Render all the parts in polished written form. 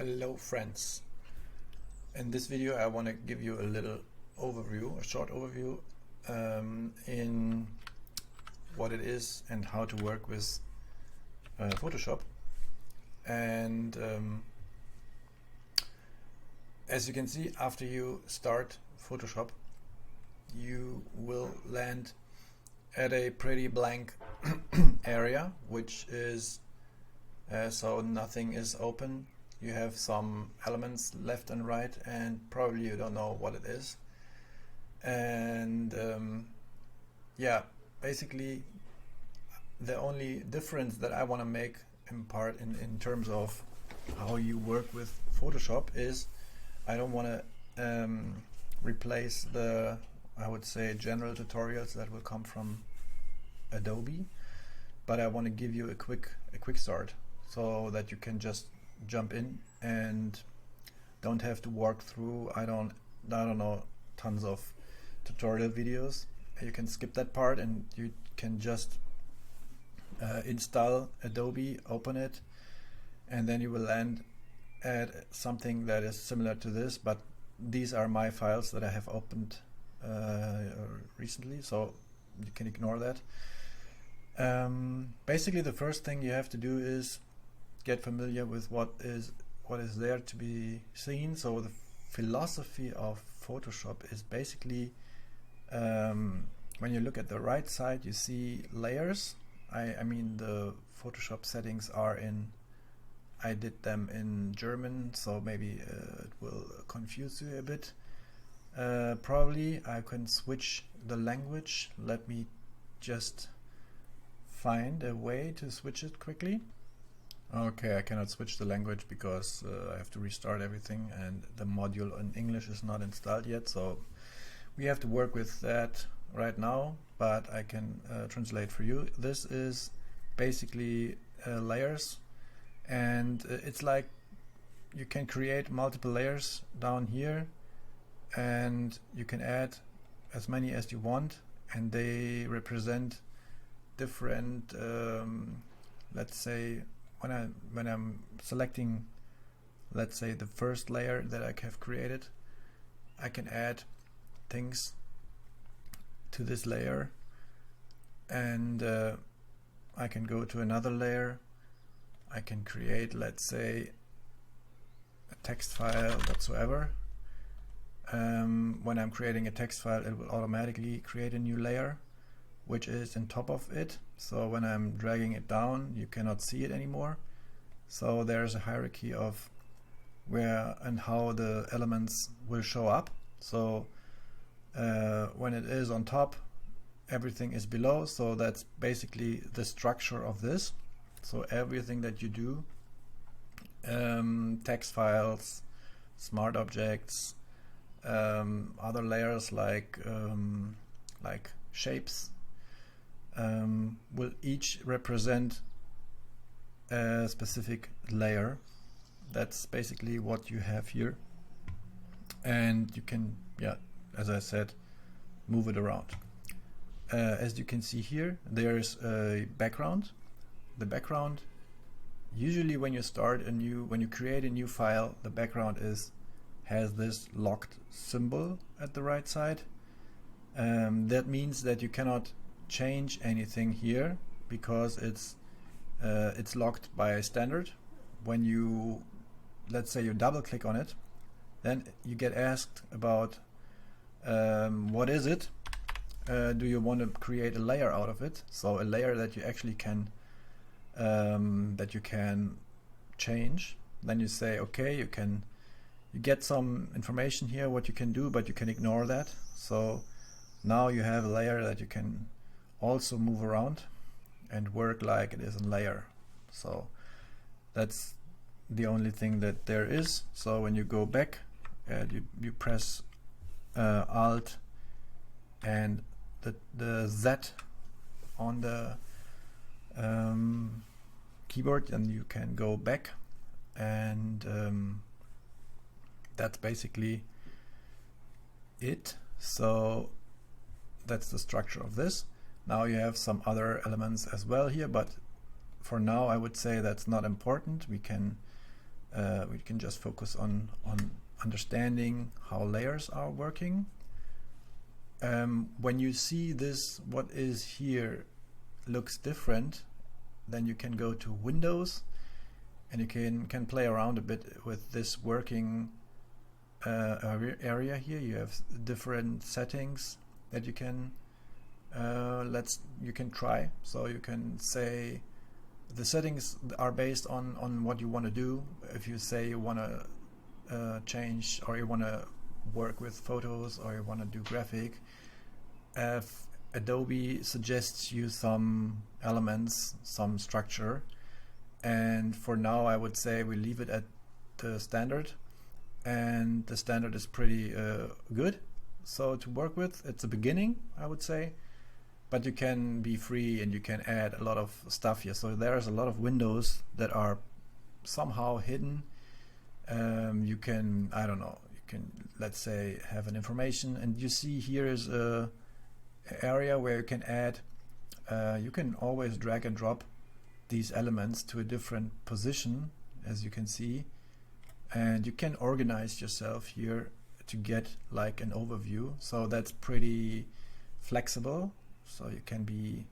Hello friends. In this video I want to give you a little overview, a short overview in what it is and how to work with Photoshop. And as you can see, after you start Photoshop, you will land at a pretty blank area, which is so nothing is open. You have some elements left and right, and probably you don't know what it is. And yeah, basically the only difference that I want to make in terms of how you work with Photoshop is I don't want to replace the, I would say, general tutorials that will come from Adobe, but I want to give you a quick start so that you can just jump in and don't have to walk through I don't know, tons of tutorial videos. You can skip that part and you can just install Adobe, open it, and then you will land at something that is similar to this, but these are my files that I have opened recently, so you can ignore that. Basically the first thing you have to do is get familiar with what is there to be seen. So the philosophy of Photoshop is basically when you look at the right side you see layers. I mean the Photoshop settings are in, I did them in German, so maybe it will confuse you a bit. Probably I can switch the language. Let me just find a way to switch it quickly. Okay, I cannot switch the language because I have to restart everything and the module in English is not installed yet, so we have to work with that right now, but I can translate for you. This is basically layers, and it's like you can create multiple layers down here and you can add as many as you want, and they represent different let's say when I'm selecting, let's say, the first layer that I have created, I can add things to this layer, and I can go to another layer. I can create, let's say, a text file whatsoever. When I'm creating a text file, it will automatically create a new layer which is on top of it, so when I'm dragging it down you cannot see it anymore. So there's a hierarchy of where and how the elements will show up. So when it is on top, everything is below, so that's basically the structure of this. So everything that you do, text files, smart objects, other layers like shapes, will each represent a specific layer. That's basically what you have here, and you can, yeah, as I said, move it around. As you can see here, there's a background. The background, usually when you create a new file, the background has this locked symbol at the right side. That means that you cannot change anything here because it's locked by a standard. When you, let's say, you double click on it, then you get asked about what is it? Do you want to create a layer out of it? So a layer that you actually can change. Then you say okay, you get some information here what you can do, but you can ignore that. So now you have a layer that you can also move around and work like it is a layer. So that's the only thing that there is. So when you go back, you press Alt and the Z on the keyboard, and you can go back, and that's basically it. So that's the structure of this. Now you have some other elements as well here, but for now I would say that's not important. We can we can just focus on understanding how layers are working. When you see this, what is here looks different, then you can go to Windows and you can play around a bit with this working area here. You have different settings that you can you can try. So you can say the settings are based on what you want to do. If you say you want to change, or you want to work with photos, or you want to do graphic, Adobe suggests you some elements, some structure, and for now I would say we leave it at the standard, and the standard is pretty good. So to work with, it's a beginning, I would say, but you can be free and you can add a lot of stuff here. So there's a lot of windows that are somehow hidden. You can, I don't know, you can, let's say, have an information, and you see here is a area where you can add, you can always drag and drop these elements to a different position, as you can see, and you can organize yourself here to get like an overview. So that's pretty flexible, so you can be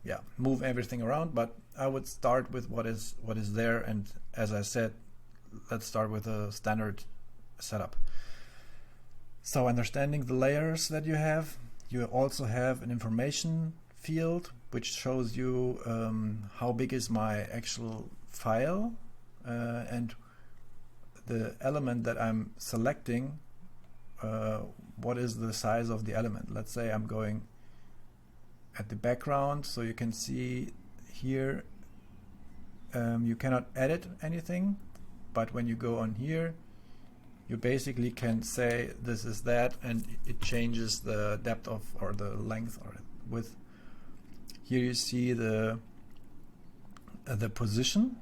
yeah, move everything around, but I would start with what is there, and as I said, let's start with a standard setup. So understanding the layers that you have, you also have an information field which shows you how big is my actual file, and the element that I'm selecting, what is the size of the element. Let's say I'm going at the background, so you can see here you cannot edit anything, but when you go on here, you basically can say this is that, and it changes the depth of, or the length or width. Here you see the position.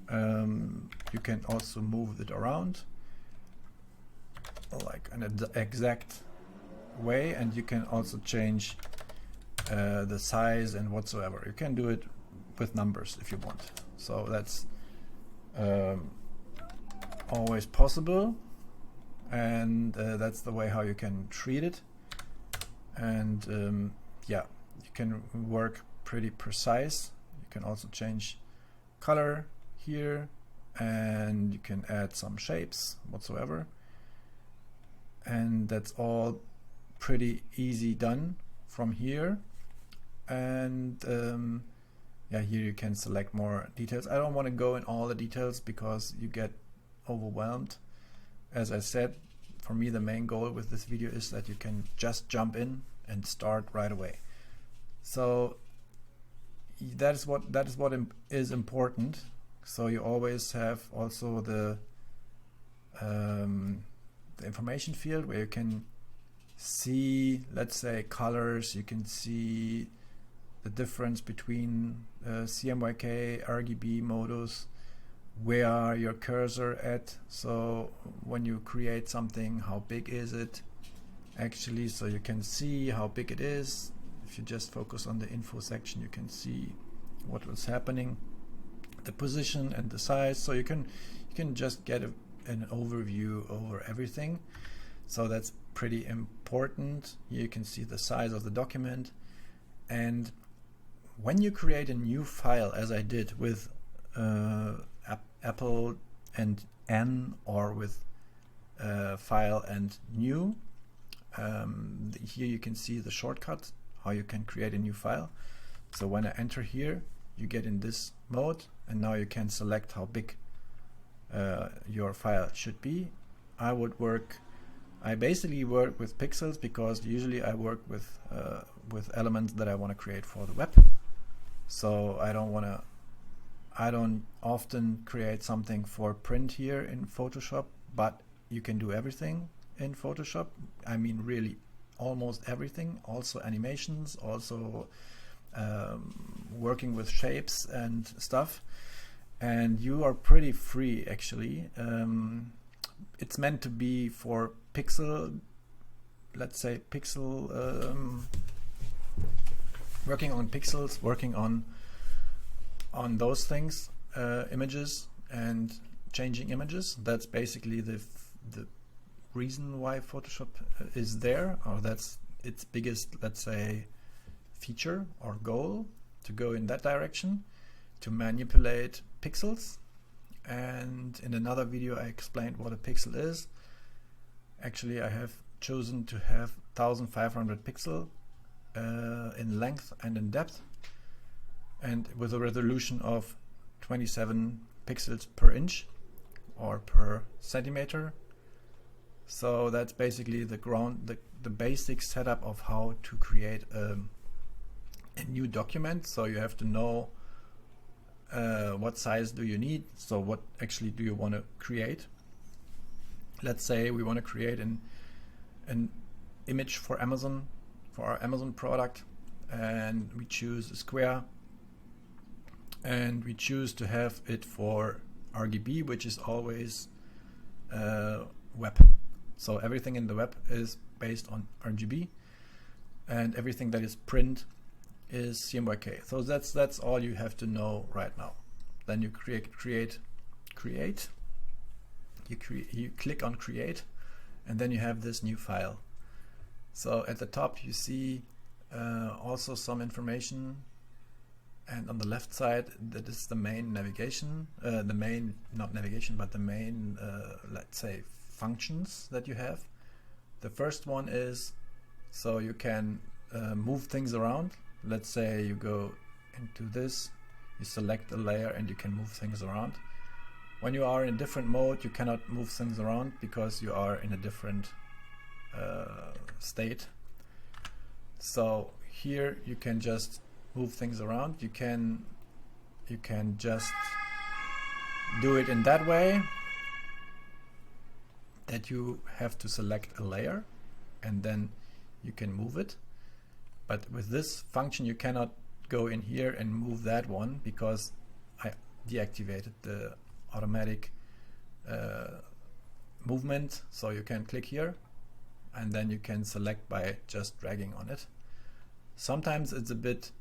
You can also move it around like an exact way, and you can also change the size and whatsoever. You can do it with numbers if you want. So that's always possible, and that's the way how you can treat it. And yeah, you can work pretty precise. You can also change color here, and you can add some shapes whatsoever, and that's all pretty easy done from here. And yeah, here you can select more details. I don't want to go in all the details because you get overwhelmed. As I said, for me the main goal with this video is that you can just jump in and start right away. So that is what is important. So you always have also the information field where you can see, let's say, colors. You can see the difference between CMYK, RGB modus, where are your cursor at. So when you create something, how big is it actually, so you can see how big it is. If you just focus on the info section, you can see what was happening, the position and the size, so you can just get an overview over everything. So that's pretty important. Here you can see the size of the document, and when you create a new file, as I did with Apple and N, or with file and new, here you can see the shortcut how you can create a new file. So when I enter here, you get in this mode, and now you can select how big your file should be. I basically work with pixels because usually I work with elements that I want to create for the web. So I don't often create something for print here in Photoshop, but you can do everything in Photoshop. I mean, really almost everything, also animations, also working with shapes and stuff. And you are pretty free actually. It's meant to be for pixel, let's say pixel, working on pixels, working on those things. images and changing images. That's basically the reason why Photoshop is there, or that's its biggest, let's say, feature or goal, to go in that direction, to manipulate pixels. And in another video I explained what a pixel is. Actually, I have chosen to have 1500 pixel in length and in depth, and with a resolution of 27 pixels per inch or per centimeter. So that's basically the basic setup of how to create a new document. So you have to know what size do you need, so what actually do you want to create. Let's say we want to create an image for Amazon, for our Amazon product, and we choose a square, and we choose to have it for RGB, which is always web. So everything in the web is based on RGB, and everything that is print is CMYK. So that's all you have to know right now. Then you create. You click on create, and then you have this new file. So at the top you see also some information, and on the left side that is the main navigation, the main let's say functions that you have. The first one is so you can move things around. Let's say you go into this, you select a layer and you can move things around. When you are in a different mode, you cannot move things around because you are in a different state. So here you can just move things around. You can just do it in that way, that you have to select a layer and then you can move it. But with this function you cannot go in here and move that one, because I deactivated the automatic movement. So you can click here and then you can select by just dragging on it. Sometimes it's a bit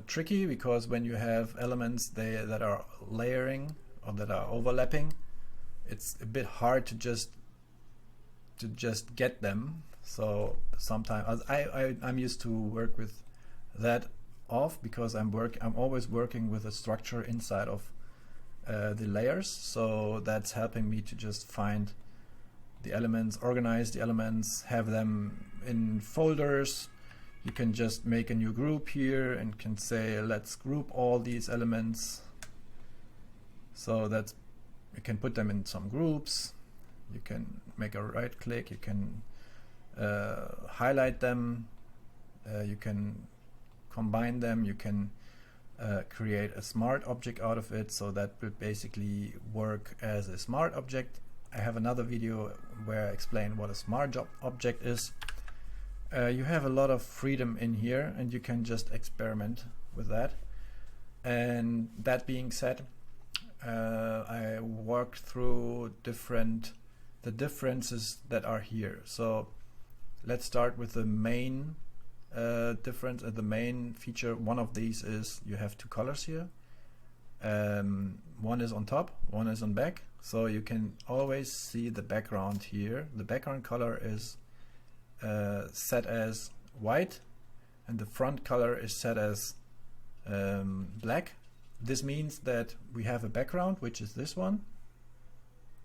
tricky, because when you have elements that are layering or that are overlapping, it's a bit hard to just get them. So sometimes I'm used to work with that off, because I'm always working with a structure inside of the layers. So that's helping me to just find the elements, organize the elements, have them in folders. You can just make a new group here and can say, let's group all these elements. So that's, you can put them in some groups. You can make a right click, you can highlight them, you can combine them, you can create a smart object out of it. So that will basically work as a smart object. I have another video where I explain what a smart object is. You have a lot of freedom in here and you can just experiment with that. And that being said, I worked through the differences that are here. So let's start with the main difference. The main feature, one of these is you have two colors here. One is on top, one is on back. So you can always see the background here. The background color is set as white and the front color is set as black. This means that we have a background, which is this one,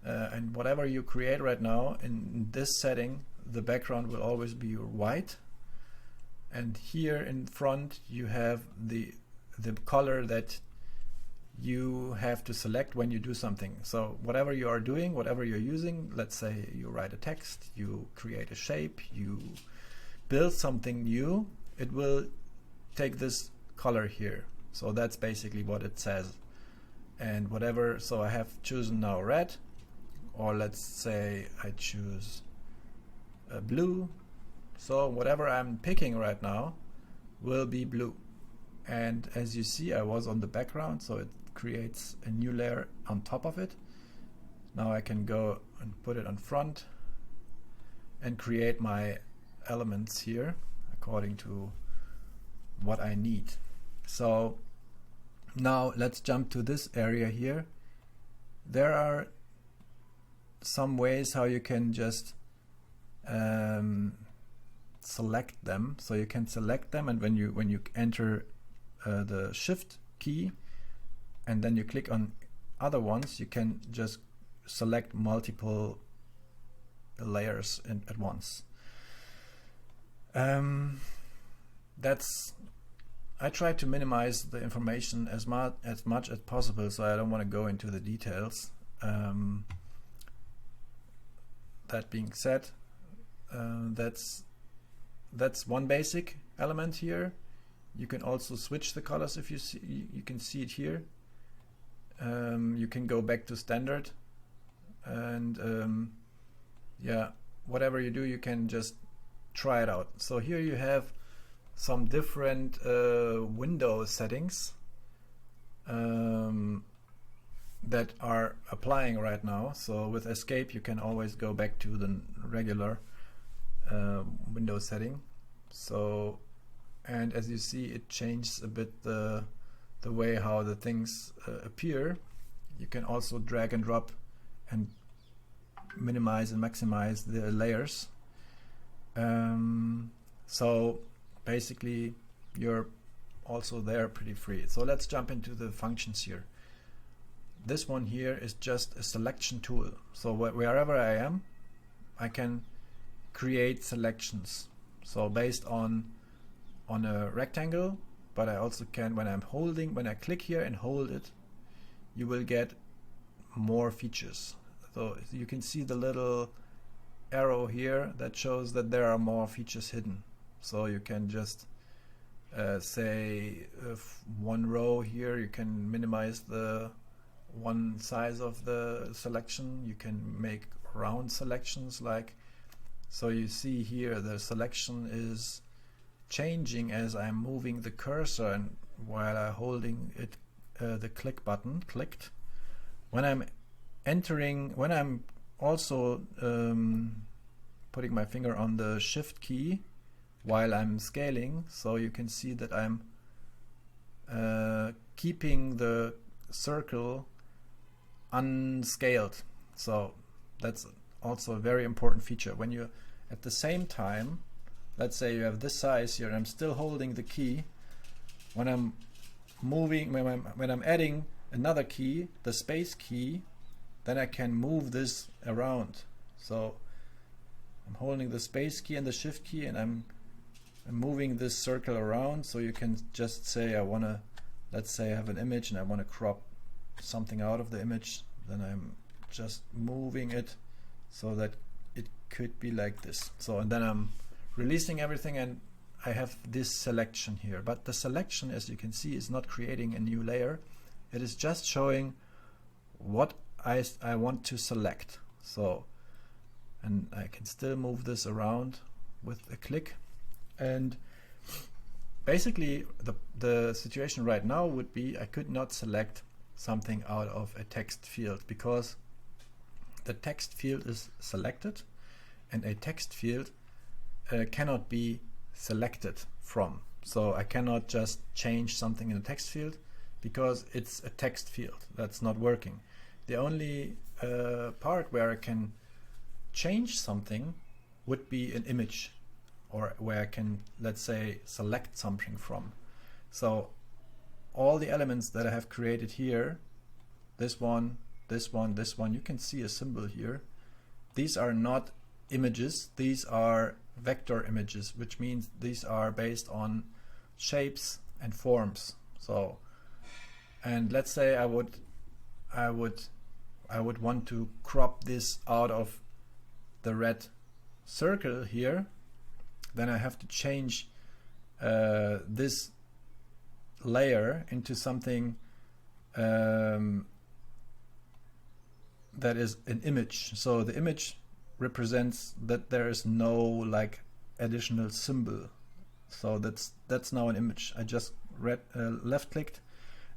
and whatever you create right now in this setting, the background will always be white, and here in front you have the color that you have to select when you do something. So whatever you are doing, whatever you're using, let's say you write a text, you create a shape, you build something new, it will take this color here. So that's basically what it says. And whatever, so I have chosen now red, or let's say I choose blue. So whatever I'm picking right now will be blue. And as you see, I was on the background, so it creates a new layer on top of it. Now I can go and put it on front and create my elements here according to what I need. So Now let's jump to this area here. There are some ways how you can just select them. So you can select them, and when you enter the shift key and then you click on other ones, you can just select multiple layers at once. I try to minimize the information as much as possible, so I don't want to go into the details. That being said, that's one basic element here. You can also switch the colors if you see. You can see it here. You can go back to standard, and yeah, whatever you do, you can just try it out. So here you have some different window settings that are applying right now. So with escape you can always go back to the regular window setting. So, and as you see, it changes a bit the way how the things appear. You can also drag and drop and minimize and maximize the layers. So basically you're also there pretty free. So let's jump into the functions here. This one here is just a selection tool. So wherever I am, I can create selections. So based on a rectangle, but I also can, when I click here and hold it, you will get more features. So you can see the little arrow here that shows that there are more features hidden. So you can just say one row here, you can minimize the one size of the selection. You can make round selections, like, so you see here the selection is changing as I'm moving the cursor and while I'm holding it, the click button clicked. When I'm entering, when I'm also putting my finger on the shift key while I'm scaling, so you can see that I'm keeping the circle unscaled. So that's also a very important feature. When you at the same time, let's say you have this size here, I'm still holding the key. When I'm moving, when I'm adding another key, the space key, then I can move this around. So I'm holding the space key and the shift key, and I'm moving this circle around. So you can just say, I want to, let's say I have an image and I want to crop something out of the image, then I'm just moving it so that it could be like this. So, and then I'm releasing everything and I have this selection here. But the selection, as you can see, is not creating a new layer. It is just showing what I want to select. So, and I can still move this around with a click. And basically the situation right now would be I could not select something out of a text field because the text field is selected, and a text field cannot be selected from. So I cannot just change something in a text field because it's a text field. That's not working. The only part where I can change something would be an image, or where I can, let's say, select something from. So all the elements that I have created here, this one, this one, this one, you can see a symbol here. These are not images, these are vector images, which means these are based on shapes and forms. So, and let's say I would want to crop this out of the red circle here, then I have to change this layer into something that is an image. So the image represents that there is no like additional symbol. So that's now an image. I just left clicked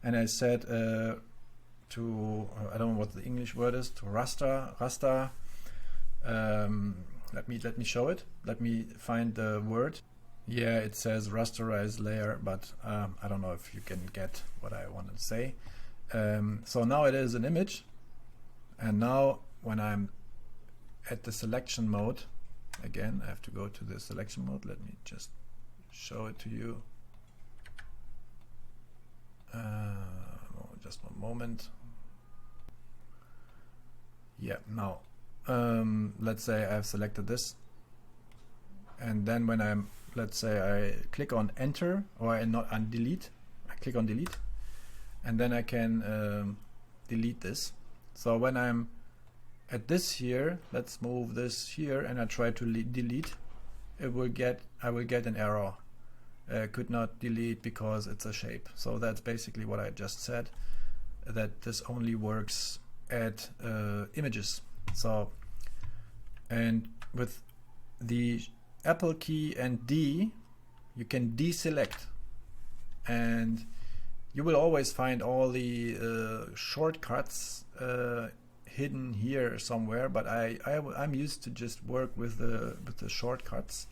and I said to I don't know what the English word is, to raster. Let me show it. Let me find the word. Yeah, it says rasterize layer, but I don't know if you can get what I want to say. So now it is an image, and now when I'm at the selection mode, again I have to go to the selection mode. Let me just show it to you. Just one moment. Yeah, now let's say I've selected this, and then when I'm, let's say I click on enter, or not on delete, I click on delete, and then I can delete this. So when I'm at this here, let's move this here, and I try to delete, I will get an error. Could not delete because it's a shape. So that's basically what I just said, that this only works at images. So, and with the Apple key and D, you can deselect, and you will always find all the shortcuts hidden here somewhere. But I'm used to just work with the shortcuts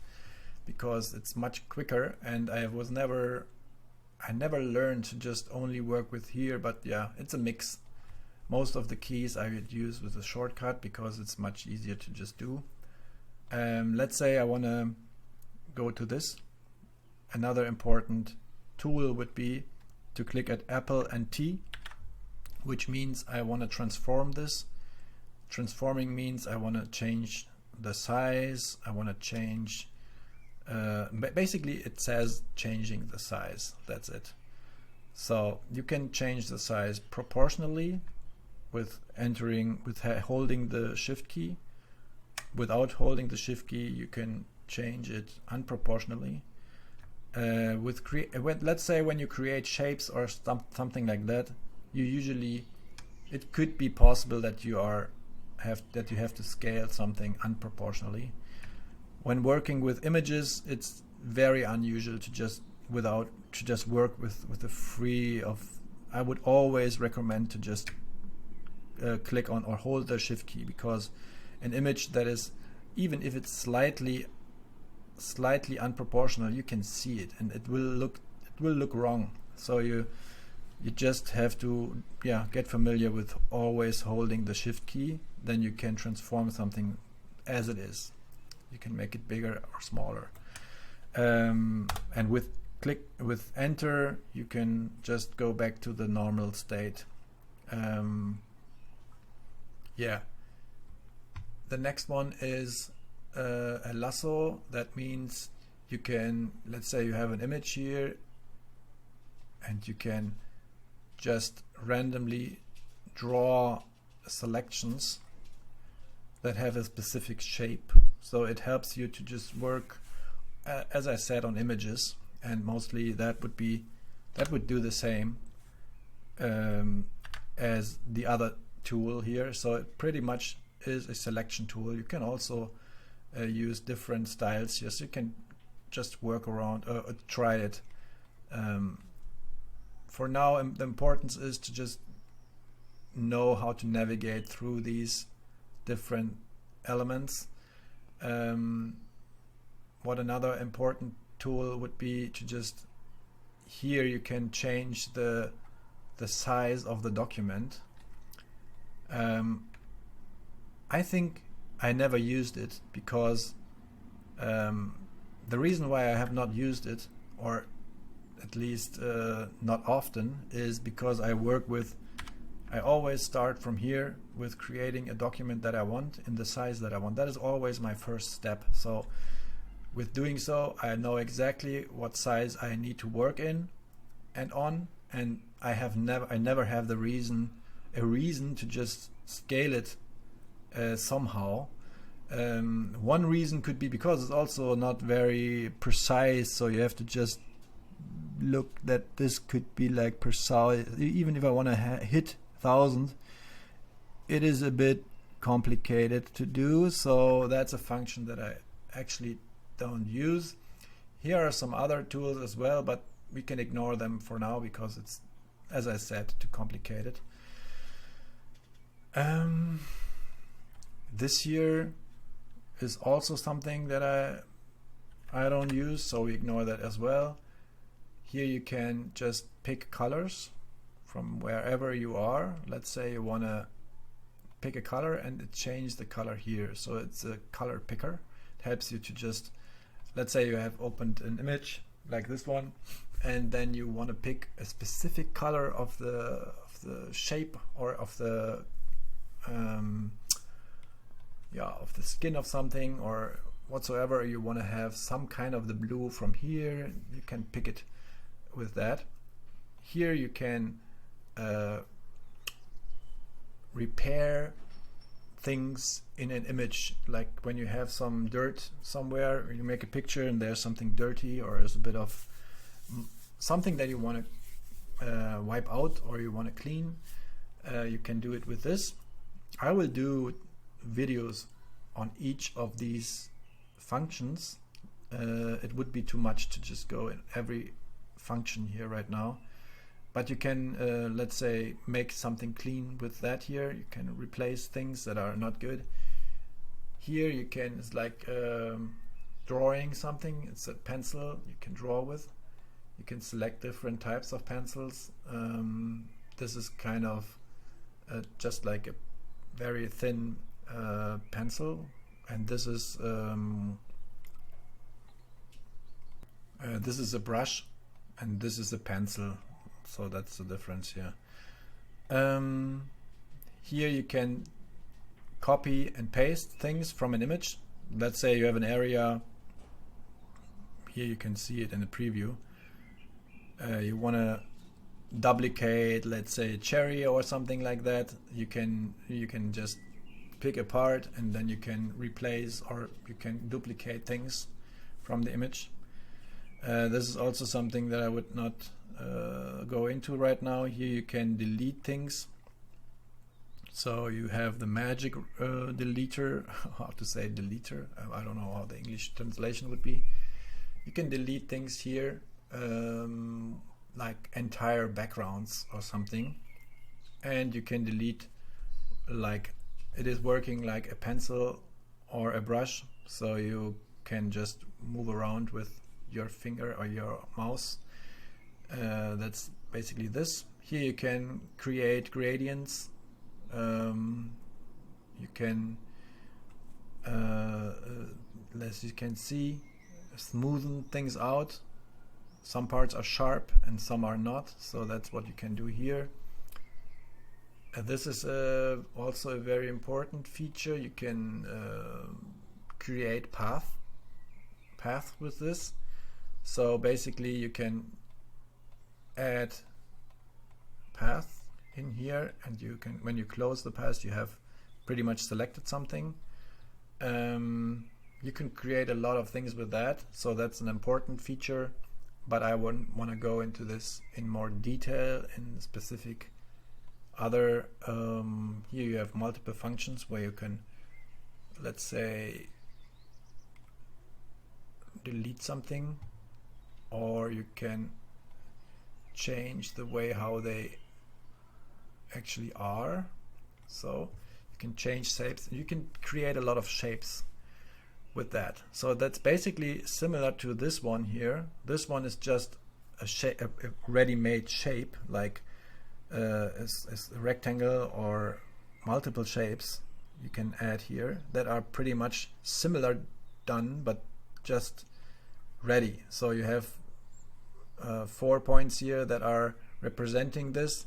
because it's much quicker, and I never learned to just only work with here. But yeah, it's a mix. Most of the keys I would use with a shortcut because it's much easier to just do. Let's say I want to go to this. Another important tool would be to click at Apple and T, which means I want to transform this. Transforming means I want to change the size. I want to change, basically it says changing the size. That's it. So you can change the size proportionally with holding the shift key. Without holding the shift key, you can change it unproportionally. Let's say when you create shapes or something like that, it could be possible that you have to scale something unproportionally. When working with images, it's very unusual to just work with the free of. I would always recommend to just click on or hold the shift key, because an image that is, even if it's slightly unproportional, you can see it, and it will look wrong. So you just have to get familiar with always holding the shift key. Then you can transform something as it is. You can make it bigger or smaller, and with enter you can just go back to the normal state. The next one is a lasso. That means you can, let's say you have an image here, and you can just randomly draw selections that have a specific shape. So it helps you to just work, as I said, on images, and mostly that would do the same as the other tool here. So it pretty much is a selection tool. You can also use different styles. Yes, you can just work around or try it. For now, the importance is to just know how to navigate through these different elements. What another important tool would be to just, here you can change the size of the document. I think I never used it because the reason why I have not used it, or at least not often, is because I always start from here with creating a document that I want in the size that I want. That is always my first step. So with doing so, I know exactly what size I need to work in and on, and I never have a reason to just scale it somehow. One reason could be because it's also not very precise, so you have to just look that this could be like precise. Even if I want to hit 1000, it is a bit complicated to do, so that's a function that I actually don't use. Here are some other tools as well, but we can ignore them for now because it's, as I said, too complicated. This here is also something that I don't use, so we ignore that as well. Here you can just pick colors from wherever you are. Let's say you want to pick a color and it changes the color here. So it's a color picker. It helps you to just, let's say you have opened an image like this one, and then you want to pick a specific color of the shape or of the of the skin of something or whatsoever. You want to have some kind of the blue from here, you can pick it with that. Here you can repair things in an image, like when you have some dirt somewhere, you make a picture and there's something dirty or there's a bit of something that you want to wipe out or you want to clean, you can do it with this. I will do videos on each of these functions. It would be too much to just go in every function here right now, but you can let's say make something clean with that. Here you can replace things that are not good. Here you can, it's like drawing something, it's a pencil you can draw with. You can select different types of pencils. This is kind of just like a very thin pencil, and this is a brush, and this is a pencil, so that's the difference here. Here you can copy and paste things from an image. Let's say you have an area, here you can see it in the preview. You want to duplicate, let's say, a cherry or something like that. You can just pick a part and then you can replace or you can duplicate things from the image. This is also something that I would not go into right now. Here you can delete things. So you have the magic deleter, how to say deleter, I don't know how the English translation would be. You can delete things here, like entire backgrounds or something, and you can delete, like it is working like a pencil or a brush, so you can just move around with your finger or your mouse. That's basically this. Here you can create gradients. You can, as you can see, smoothen things out. Some parts are sharp and some are not, so that's what you can do here. This is also a very important feature. You can create path with this. So basically you can add path in here, and you can, when you close the path, you have pretty much selected something. You can create a lot of things with that, so that's an important feature, but I wouldn't want to go into this in more detail in specific other. Here you have multiple functions where you can, let's say, delete something, or you can change the way how they actually are. So you can change shapes, you can create a lot of shapes with that. So that's basically similar to this one here. This one is just a shape, a ready-made shape, like a rectangle or multiple shapes you can add here that are pretty much similar done, but just ready. So you have 4 points here that are representing this,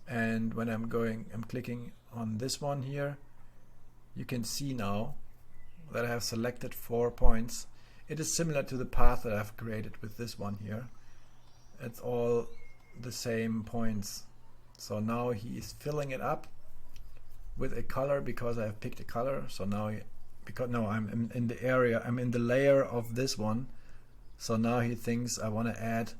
and when I'm clicking on this one here, you can see now that I have selected 4 points. It is similar to the path that I've created with this one here. It's all the same points. So now he is filling it up with a color because I have picked a color. So now, I'm in the area, I'm in the layer of this one. So now he thinks I want to add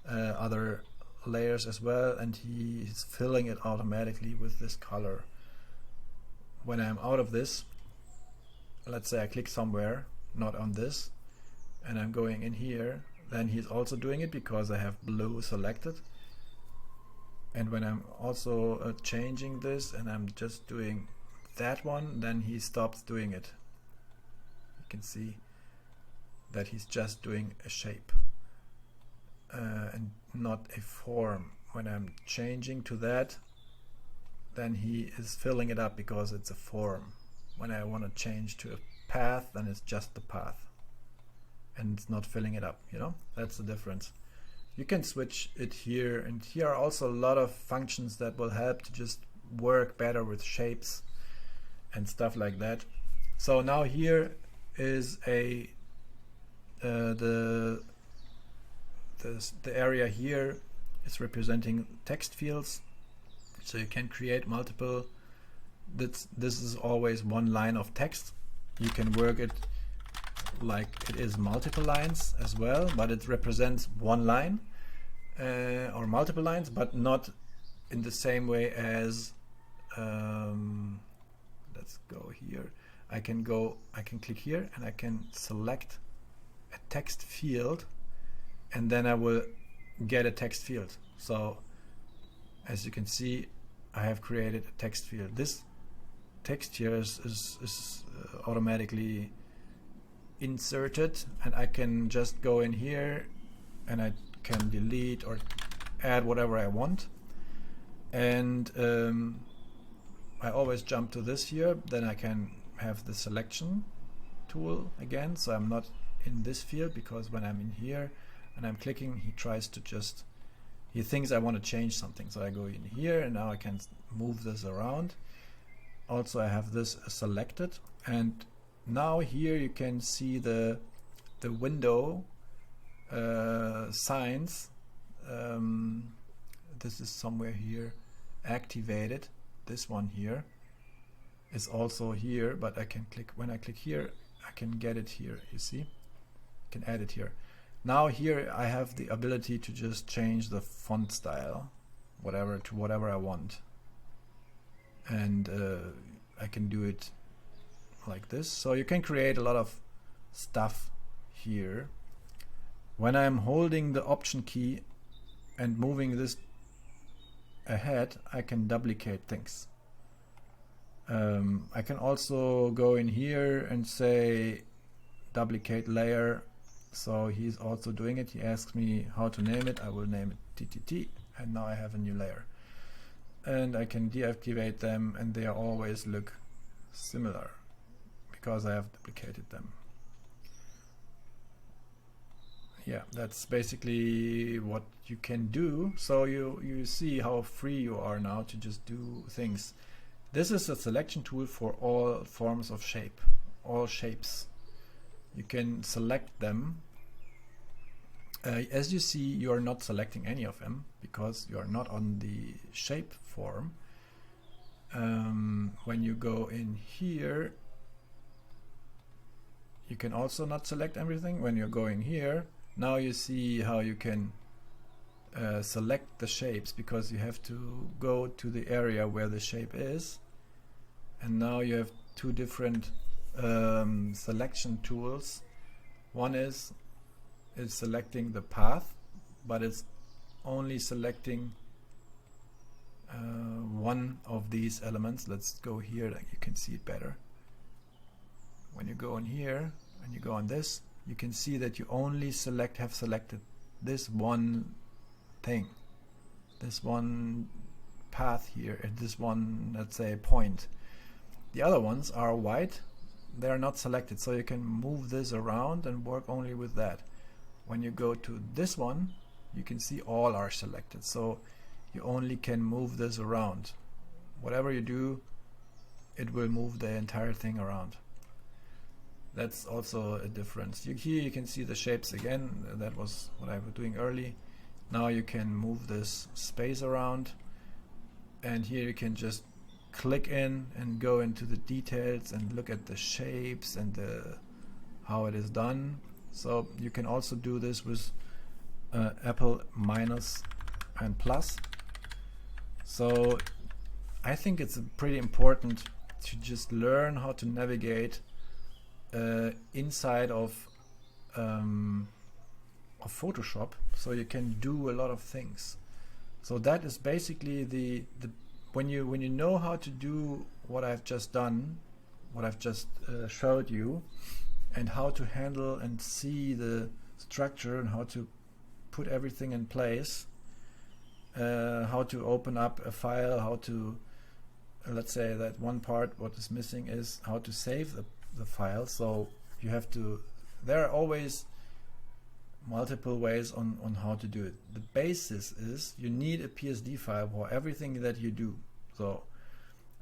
other layers as well, and he is filling it automatically with this color. When I'm out of this, let's say I click somewhere, not on this, and I'm going in here, then he's also doing it because I have blue selected. And when I'm also changing this and I'm just doing that one, then he stops doing it. You can see that he's just doing a shape and not a form. When I'm changing to that, then he is filling it up because it's a form. When I want to change to a path, then it's just the path and it's not filling it up, you know? That's the difference. You can switch it here, and here are also a lot of functions that will help to just work better with shapes and stuff like that. So now here is a the area here is representing text fields, so you can create multiple. This is always one line of text. You can work it like it is multiple lines as well, but it represents one line or multiple lines, but not in the same way as let's go here. I can click here and I can select a text field, and then I will get a text field. So as you can see, I have created a text field. This text here is automatically inserted, and I can just go in here and I can delete or add whatever I want. And I always jump to this here, then I can have the selection tool again, so I'm not in this field, because when I'm in here and I'm clicking, he tries to just, he thinks I want to change something. So I go in here and now I can move this around. Also I have this selected, and now here you can see the window signs. This is somewhere here activated. This one here is also here, but I can click, when I click here, I can get it here, you see? I can add it here. Now here I have the ability to just change the font style, whatever to whatever I want. And I can do it like this. So you can create a lot of stuff here. When I'm holding the Option key and moving this ahead, I can duplicate things. I can also go in here and say duplicate layer. So he's also doing it. He asks me how to name it. I will name it TTT, and now I have a new layer. And I can deactivate them, and they always look similar because I have duplicated them. Yeah, that's basically what you can do. So you see how free you are now to just do things. This is a selection tool for all forms of shape, all shapes. You can select them. As you see, you are not selecting any of them because you are not on the shape form. When you go in here, you can also not select everything. When you're going here, now you see how you can select the shapes, because you have to go to the area where the shape is. And now you have two different selection tools. One is selecting the path, but it's only selecting one of these elements. Let's go here, like you can see it better. When you go in here and you go on this, you can see that you only have selected this one thing, this one path here, and this one, let's say, point. The other ones are white, they are not selected, so you can move this around and work only with that. When you go to this one, you can see all are selected, so you only can move this around. Whatever you do, it will move the entire thing around. That's also a difference. Here you can see the shapes again. That was what I was doing early. Now you can move this space around, and here you can just click in and go into the details and look at the shapes and how it is done. So you can also do this with Apple minus and plus. So I think it's pretty important to just learn how to navigate inside of Photoshop, so you can do a lot of things. So that is basically the when you know how to do what I've just done, what I've just showed you, and how to handle and see the structure and how to put everything in place, how to open up a file, how to let's say that one part what is missing is how to save the file. So you have to, there are always multiple ways on how to do it. The basis is you need a PSD file for everything that you do. So,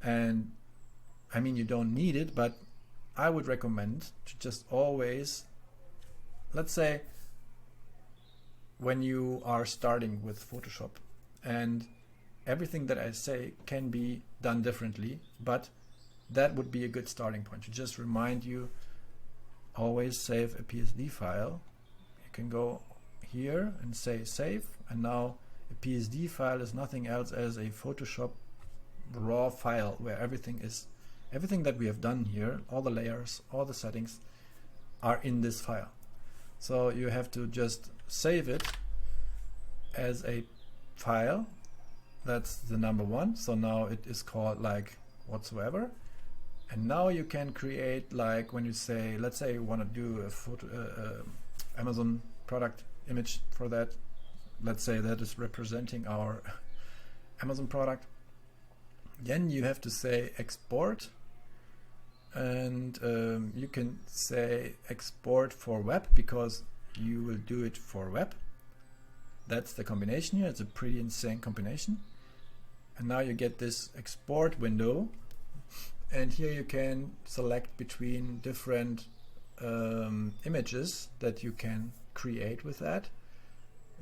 and I mean, you don't need it, but I would recommend to just always, let's say when you are starting with Photoshop, and everything that I say can be done differently, but that would be a good starting point to just remind you, always save a PSD file. You can go here and say save, and now a PSD file is nothing else as a Photoshop raw file where everything that we have done here, all the layers, all the settings are in this file. So you have to just save it as a file. That's the number one. So now it is called like whatsoever. And now you can create, like when you say, let's say you want to do a photo, Amazon product image for that. Let's say that is representing our Amazon product. Then you have to say export, and you can say export for web because you will do it for web. That's the combination here. It's a pretty insane combination. And now you get this export window, and here you can select between different images that you can create with that.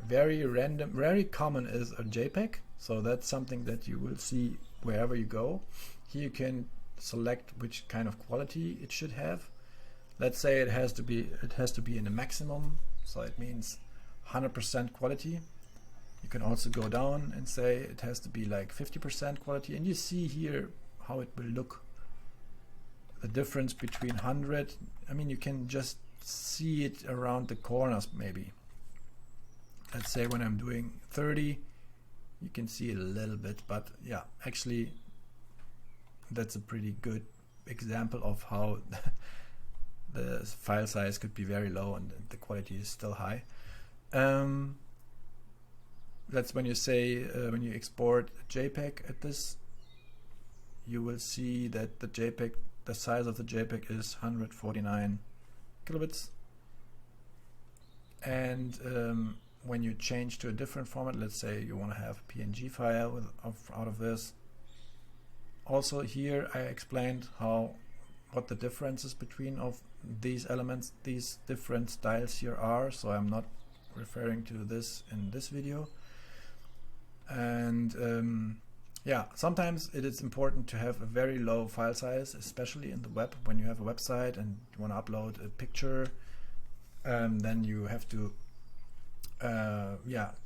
Very random, very common is a JPEG, so that's something that you will see wherever you go. Here you can select which kind of quality it should have. Let's say it has to be in a maximum, so it means 100% quality. You can also go down and say it has to be like 50% quality, and you see here how it will look. The difference between 100, I mean, you can just see it around the corners maybe. Let's say when I'm doing 30, you can see it a little bit, but yeah, actually that's a pretty good example of how the file size could be very low and the quality is still high. That's when you say, when you export a JPEG at this, you will see that the JPEG, the size of the JPEG is 149 kilobits. And when you change to a different format, let's say you want to have a PNG file out of this. Also here I explained what the differences between of these elements, these different styles here are, so I'm not referring to this in this video. And yeah, sometimes it is important to have a very low file size, especially in the web. When you have a website and you want to upload a picture, then you have to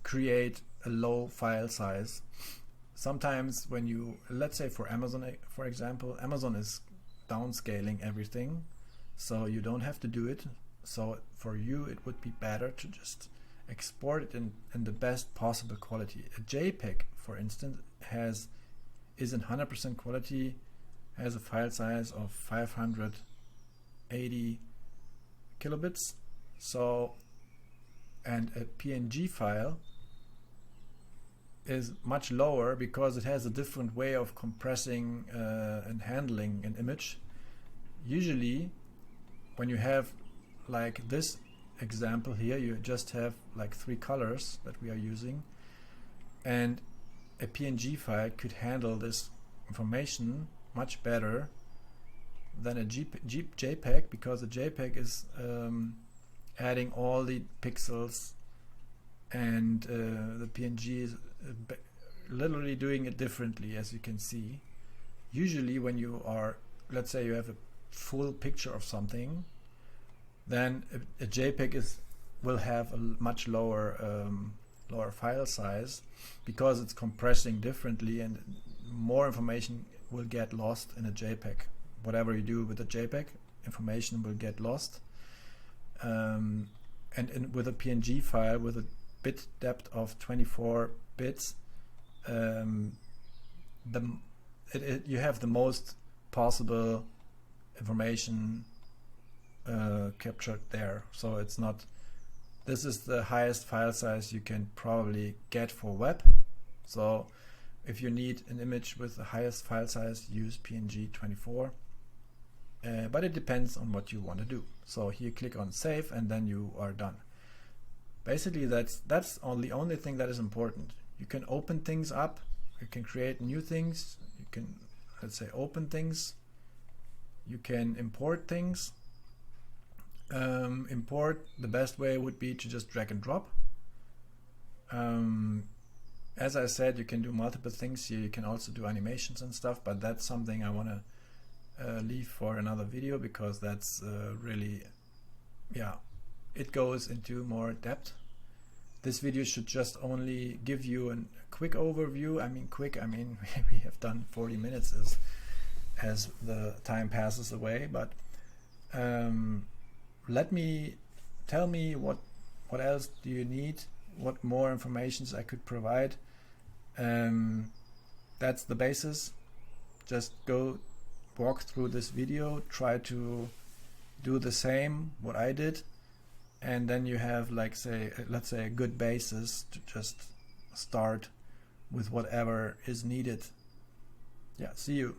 create a low file size. Sometimes when you, let's say for Amazon, for example, Amazon is downscaling everything, so you don't have to do it. So for you it would be better to just export it in the best possible quality. A JPEG, for instance, is in 100% quality, has a file size of 580 kilobits. So, and a PNG file is much lower because it has a different way of compressing and handling an image. Usually when you have like this example here, you just have like 3 colors that we are using, and a PNG file could handle this information much better than a JPEG, because a JPEG is adding all the pixels, and the PNG is literally doing it differently, as you can see. Usually when you are, let's say you have a full picture of something, then a JPEG will have a much lower lower file size, because it's compressing differently and more information will get lost in a JPEG. Whatever you do with a JPEG, information will get lost. And with a PNG file with a bit depth of 24 bits, you have the most possible information captured there. So it's not, this is the highest file size you can probably get for web. So if you need an image with the highest file size, use PNG 24. But it depends on what you want to do. So here click on save and then you are done. Basically that's the only thing that is important. You can open things up, you can create new things, you can, let's say, open things, you can import things. Import, the best way would be to just drag and drop. As I said, you can do multiple things here. You can also do animations and stuff, but that's something I want to leave for another video, because that's really, yeah, it goes into more depth. This video should just only give you a quick overview. I mean quick, I mean we have done 40 minutes as the time passes away, but tell me what else do you need, what more informations I could provide. That's the basis. Just go walk through this video, try to do the same what I did, and then you have, like, let's say a good basis to just start with whatever is needed. Yeah, see you.